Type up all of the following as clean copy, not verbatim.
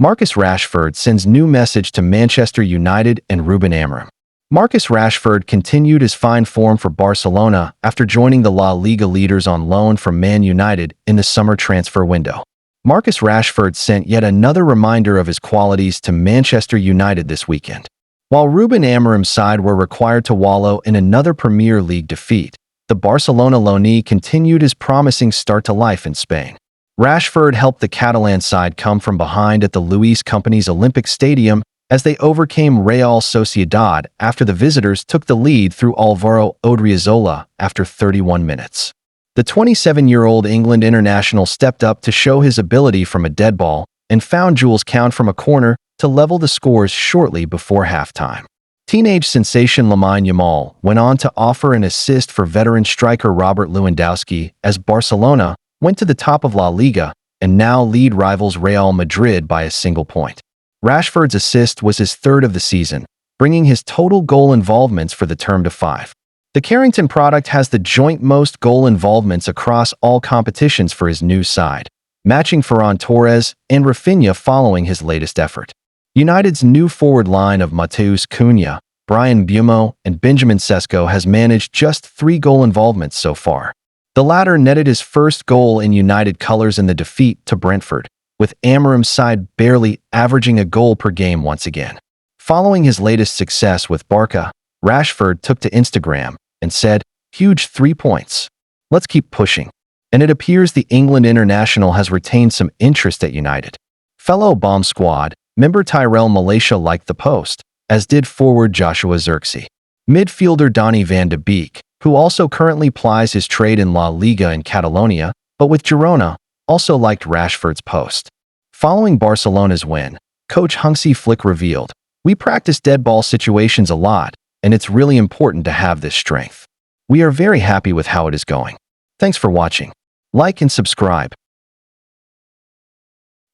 Marcus Rashford sends new message to Manchester United and Ruben Amorim. Marcus Rashford continued his fine form for Barcelona after joining the La Liga leaders on loan from Man United in the summer transfer window. Marcus Rashford sent yet another reminder of his qualities to Manchester United this weekend. While Ruben Amorim's side were required to wallow in another Premier League defeat, the Barcelona loanee continued his promising start to life in Spain. Rashford helped the Catalan side come from behind at the Luis Companys Olympic Stadium as they overcame Real Sociedad after the visitors took the lead through Alvaro Odriozola after 31 minutes. The 27-year-old England international stepped up to show his ability from a dead ball and found Jules Kounde from a corner to level the scores shortly before halftime. Teenage sensation Lamine Yamal went on to offer an assist for veteran striker Robert Lewandowski as Barcelona went to the top of La Liga and now lead rivals Real Madrid by a single point. Rashford's assist was his third of the season, bringing his total goal involvements for the term to 5. The Carrington product has the joint most goal involvements across all competitions for his new side, matching Ferran Torres and Rafinha following his latest effort. United's new forward line of Matheus Cunha, Brian Buemo, and Benjamin Sesko has managed just 3 goal involvements so far. The latter netted his first goal in United colours in the defeat to Brentford, with Amorim's side barely averaging a goal per game once again. Following his latest success with Barca, Rashford took to Instagram and said, "Huge 3 points. Let's keep pushing." And it appears the England international has retained some interest at United. Fellow Bomb Squad member Tyrell Malaysia liked the post, as did forward Joshua Zirkzee. Midfielder Donny van de Beek, who also currently plies his trade in La Liga in Catalonia, but with Girona, also liked Rashford's post. Following Barcelona's win, coach Hansi Flick revealed, "We practice dead ball situations a lot, and it's really important to have this strength. We are very happy with how it is going. Thanks for watching. Like and subscribe."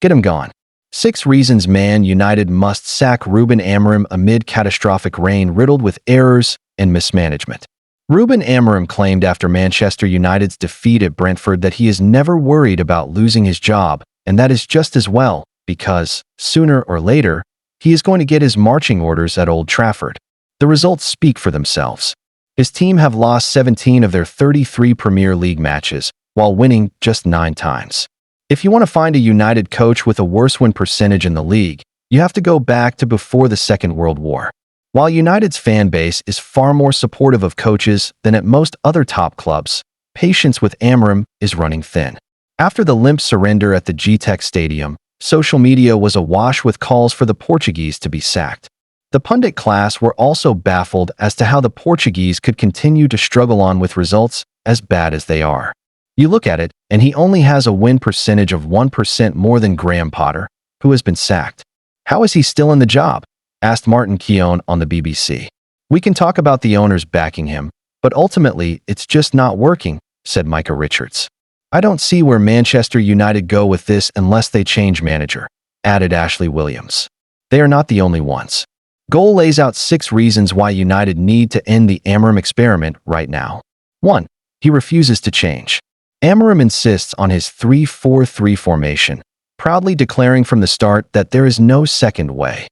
Get him gone. 6 reasons Man United must sack Ruben Amorim amid catastrophic reign riddled with errors and mismanagement. Ruben Amorim claimed after Manchester United's defeat at Brentford that he is never worried about losing his job, and that is just as well, because, sooner or later, he is going to get his marching orders at Old Trafford. The results speak for themselves. His team have lost 17 of their 33 Premier League matches, while winning just 9 times. If you want to find a United coach with a worse win percentage in the league, you have to go back to before the Second World War. While United's fan base is far more supportive of coaches than at most other top clubs, patience with Amorim is running thin. After the limp surrender at the GTEC Stadium, social media was awash with calls for the Portuguese to be sacked. The pundit class were also baffled as to how the Portuguese could continue to struggle on with results as bad as they are. You look at it, and he only has a win percentage of 1% more than Graham Potter, who has been sacked. How is he still in the job? Asked Martin Keown on the BBC. "We can talk about the owners backing him, but ultimately it's just not working," said Micah Richards. "I don't see where Manchester United go with this unless they change manager," added Ashley Williams. They are not the only ones. Goal lays out 6 reasons why United need to end the Amorim experiment right now. 1. He refuses to change. Amorim insists on his 3-4-3 formation, proudly declaring from the start that there is no second way.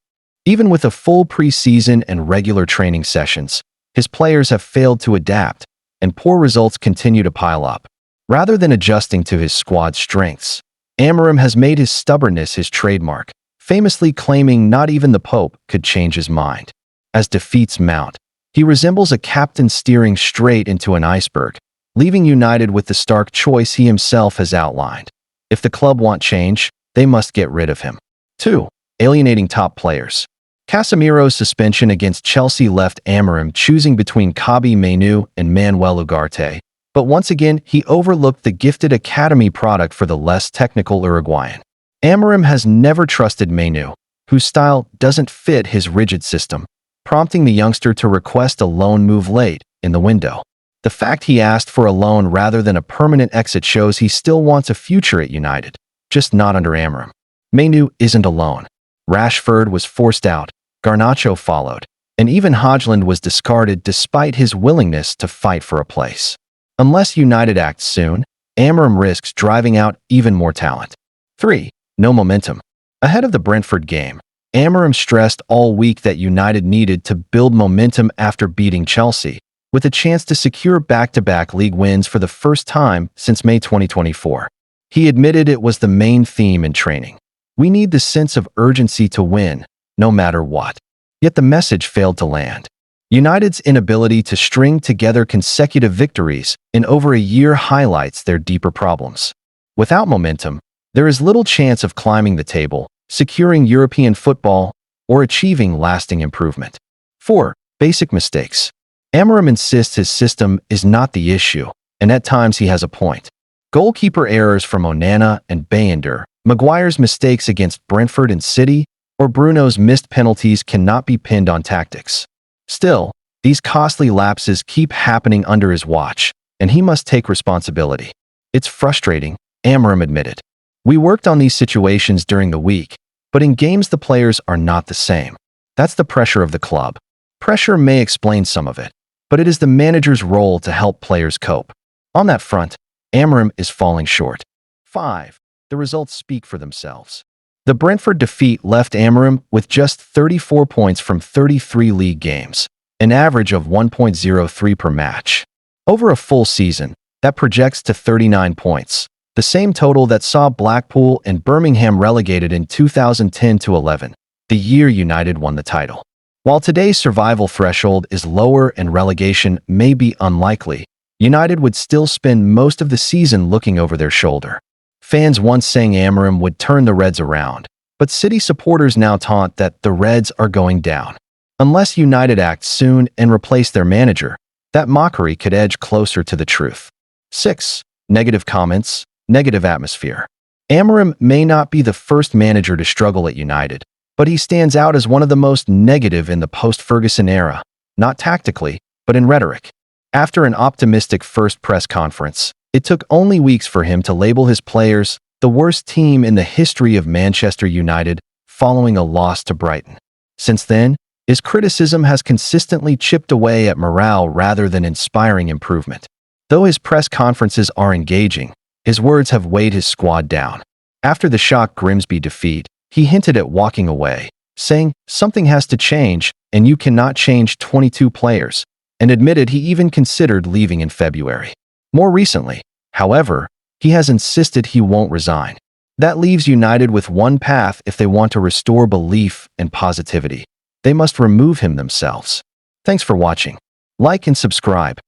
Even with a full pre-season and regular training sessions, his players have failed to adapt, and poor results continue to pile up. Rather than adjusting to his squad's strengths, Amorim has made his stubbornness his trademark, famously claiming not even the Pope could change his mind. As defeats mount, he resembles a captain steering straight into an iceberg, leaving United with the stark choice he himself has outlined. If the club want change, they must get rid of him. 2. Alienating top players. Casemiro's suspension against Chelsea left Amorim choosing between Kobbie Mainoo and Manuel Ugarte, but once again he overlooked the gifted academy product for the less technical Uruguayan. Amorim has never trusted Mainoo, whose style doesn't fit his rigid system, prompting the youngster to request a loan move late in the window. The fact he asked for a loan rather than a permanent exit shows he still wants a future at United, just not under Amorim. Mainoo isn't alone. Rashford was forced out, Garnacho followed, and even Højlund was discarded despite his willingness to fight for a place. Unless United acts soon, Amorim risks driving out even more talent. 3. No momentum. Ahead of the Brentford game, Amorim stressed all week that United needed to build momentum after beating Chelsea, with a chance to secure back-to-back league wins for the first time since May 2024. He admitted it was the main theme in training. We need the sense of urgency to win, no matter what. Yet the message failed to land. United's inability to string together consecutive victories in over a year highlights their deeper problems. Without momentum, there is little chance of climbing the table, securing European football, or achieving lasting improvement. 4. Basic mistakes. Amorim insists his system is not the issue, and at times he has a point. Goalkeeper errors from Onana and Bayender, Maguire's mistakes against Brentford and City, or Bruno's missed penalties cannot be pinned on tactics. Still, these costly lapses keep happening under his watch, and he must take responsibility. It's frustrating, Amorim admitted. We worked on these situations during the week, but in games the players are not the same. That's the pressure of the club. Pressure may explain some of it, but it is the manager's role to help players cope. On that front, Amorim is falling short. 5. The results speak for themselves. The Brentford defeat left Amorim with just 34 points from 33 league games, an average of 1.03 per match. Over a full season, that projects to 39 points, the same total that saw Blackpool and Birmingham relegated in 2010-11, the year United won the title. While today's survival threshold is lower and relegation may be unlikely, United would still spend most of the season looking over their shoulder. Fans once sang Amorim would turn the Reds around, but City supporters now taunt that the Reds are going down. Unless United act soon and replace their manager, that mockery could edge closer to the truth. 6. Negative comments, negative atmosphere. Amorim may not be the first manager to struggle at United, but he stands out as one of the most negative in the post-Ferguson era, not tactically, but in rhetoric. After an optimistic first press conference, it took only weeks for him to label his players the worst team in the history of Manchester United following a loss to Brighton. Since then, his criticism has consistently chipped away at morale rather than inspiring improvement. Though his press conferences are engaging, his words have weighed his squad down. After the shock Grimsby defeat, he hinted at walking away, saying, "Something has to change, and you cannot change 22 players," and admitted he even considered leaving in February. More recently, however, he has insisted he won't resign. That leaves United with one path if they want to restore belief and positivity. They must remove him themselves. Thanks for watching. Like and subscribe.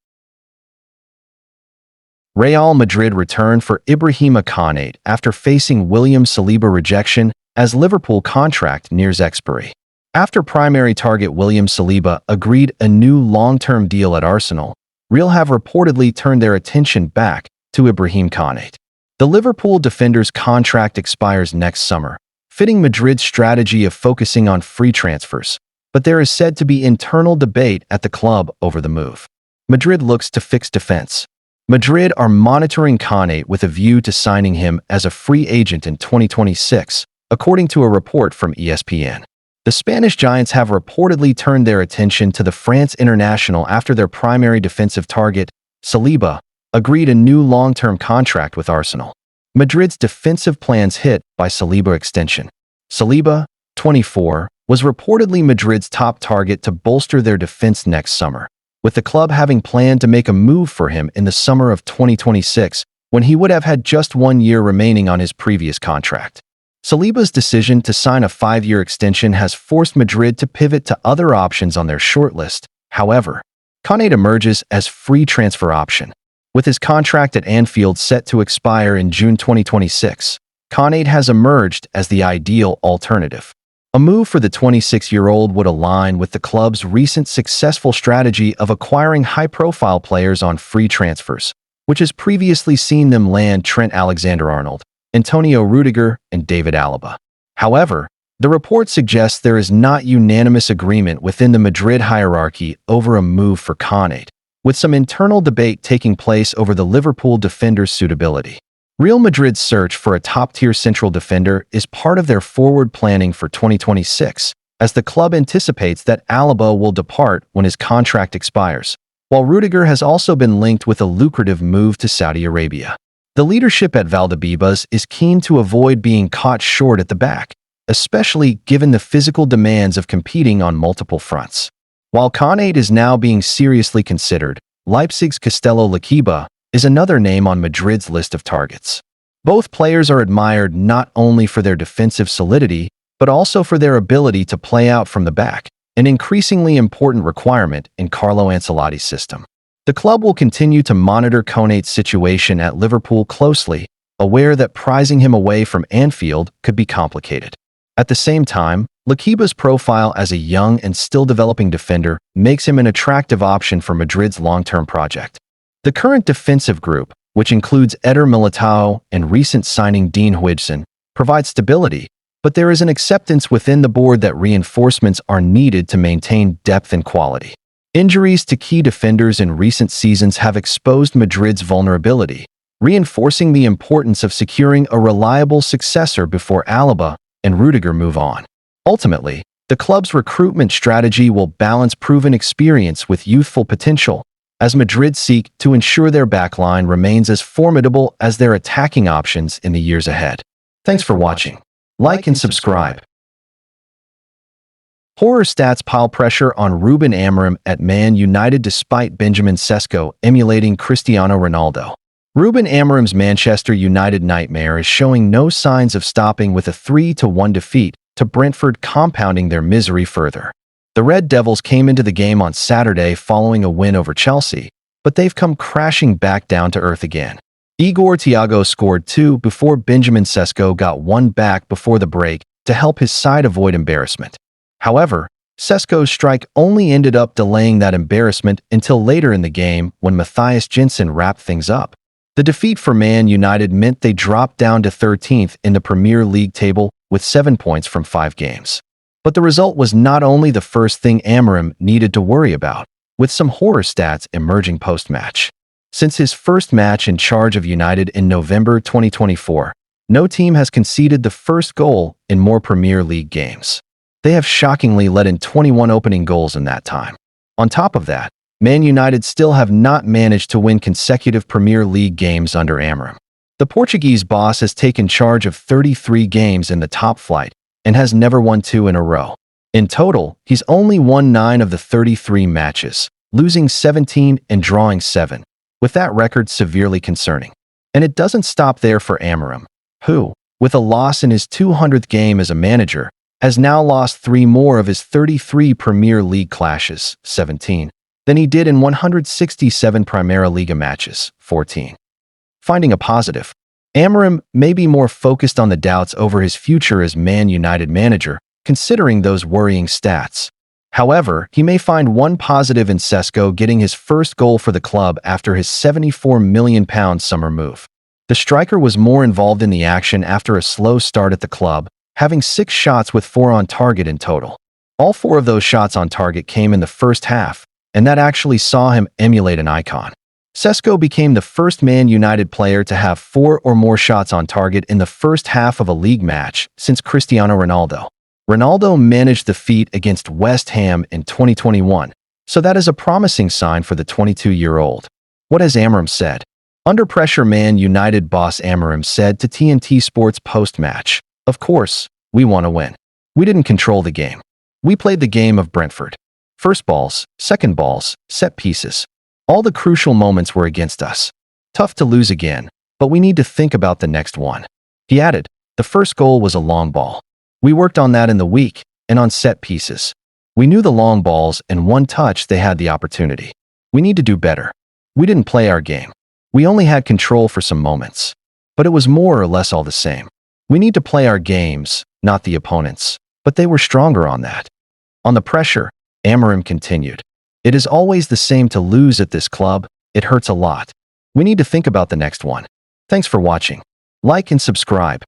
Real Madrid return for Ibrahima Konate after facing William Saliba rejection as Liverpool contract nears expiry. After primary target William Saliba agreed a new long-term deal at Arsenal, Real have reportedly turned their attention back to Ibrahim Konate. The Liverpool defender's contract expires next summer, fitting Madrid's strategy of focusing on free transfers, but there is said to be internal debate at the club over the move. Madrid looks to fix defense. Madrid are monitoring Konate with a view to signing him as a free agent in 2026, according to a report from ESPN. The Spanish Giants have reportedly turned their attention to the France international after their primary defensive target, Saliba, agreed a new long-term contract with Arsenal. Madrid's defensive plans hit by Saliba extension. Saliba, 24, was reportedly Madrid's top target to bolster their defense next summer, with the club having planned to make a move for him in the summer of 2026, when he would have had just 1 year remaining on his previous contract. Saliba's decision to sign a 5-year extension has forced Madrid to pivot to other options on their shortlist. However, Konate emerges as free transfer option. With his contract at Anfield set to expire in June 2026, Konate has emerged as the ideal alternative. A move for the 26-year-old would align with the club's recent successful strategy of acquiring high-profile players on free transfers, which has previously seen them land Trent Alexander-Arnold, Antonio Rudiger, and David Alaba. However, the report suggests there is not unanimous agreement within the Madrid hierarchy over a move for Konate, with some internal debate taking place over the Liverpool defender's suitability. Real Madrid's search for a top-tier central defender is part of their forward planning for 2026, as the club anticipates that Alaba will depart when his contract expires, while Rudiger has also been linked with a lucrative move to Saudi Arabia. The leadership at Valdebebas is keen to avoid being caught short at the back, especially given the physical demands of competing on multiple fronts. While Konate is now being seriously considered, Leipzig's Castello Lakiba is another name on Madrid's list of targets. Both players are admired not only for their defensive solidity, but also for their ability to play out from the back, an increasingly important requirement in Carlo Ancelotti's system. The club will continue to monitor Konate's situation at Liverpool closely, aware that prizing him away from Anfield could be complicated. At the same time, Lakiba's profile as a young and still developing defender makes him an attractive option for Madrid's long-term project. The current defensive group, which includes Eder Militao and recent signing Dean Huijsen, provides stability, but there is an acceptance within the board that reinforcements are needed to maintain depth and quality. Injuries to key defenders in recent seasons have exposed Madrid's vulnerability, reinforcing the importance of securing a reliable successor before Alaba and Rudiger move on. Ultimately, the club's recruitment strategy will balance proven experience with youthful potential, as Madrid seek to ensure their backline remains as formidable as their attacking options in the years ahead. Thanks for watching. Like and subscribe. Horror stats pile pressure on Ruben Amorim at Man United despite Benjamin Sesko emulating Cristiano Ronaldo. Ruben Amorim's Manchester United nightmare is showing no signs of stopping with a 3-1 defeat to Brentford, compounding their misery further. The Red Devils came into the game on Saturday following a win over Chelsea, but they've come crashing back down to earth again. Igor Thiago scored 2 before Benjamin Sesko got 1 back before the break to help his side avoid embarrassment. However, Sesko's strike only ended up delaying that embarrassment until later in the game when Matthias Jensen wrapped things up. The defeat for Man United meant they dropped down to 13th in the Premier League table with 7 points from 5 games. But the result was not only the first thing Amorim needed to worry about, with some horror stats emerging post-match. Since his first match in charge of United in November 2024, no team has conceded the first goal in more Premier League games. They have shockingly let in 21 opening goals in that time. On top of that, Man United still have not managed to win consecutive Premier League games under Amorim. The Portuguese boss has taken charge of 33 games in the top flight and has never won 2 in a row. In total, he's only won 9 of the 33 matches, losing 17 and drawing 7, with that record severely concerning. And it doesn't stop there for Amorim, who, with a loss in his 200th game as a manager, has now lost 3 more of his 33 Premier League clashes, 17, than he did in 167 Primera Liga matches, 14. Finding a positive, Amorim may be more focused on the doubts over his future as Man United manager, considering those worrying stats. However, he may find one positive in Sesko getting his first goal for the club after his £74 million summer move. The striker was more involved in the action after a slow start at the club, having 6 shots with 4 on target in total. All 4 of those shots on target came in the first half, and that actually saw him emulate an icon. Sesko became the first Man United player to have 4 or more shots on target in the first half of a league match since Cristiano Ronaldo. Ronaldo managed the feat against West Ham in 2021, so that is a promising sign for the 22-year-old. What has Amorim said? Under pressure, Man United boss Amorim said to TNT Sports post-match, "Of course, we want to win. We didn't control the game. We played the game of Brentford. First balls, second balls, set pieces. All the crucial moments were against us. Tough to lose again, but we need to think about the next one." He added, "The first goal was a long ball. We worked on that in the week and on set pieces. We knew the long balls and one touch they had the opportunity. We need to do better. We didn't play our game. We only had control for some moments. But it was more or less all the same. We need to play our games, not the opponents. But they were stronger on that." On the pressure, Amorim continued, "It is always the same to lose at this club. It hurts a lot. We need to think about the next one." Thanks for watching. Like and subscribe.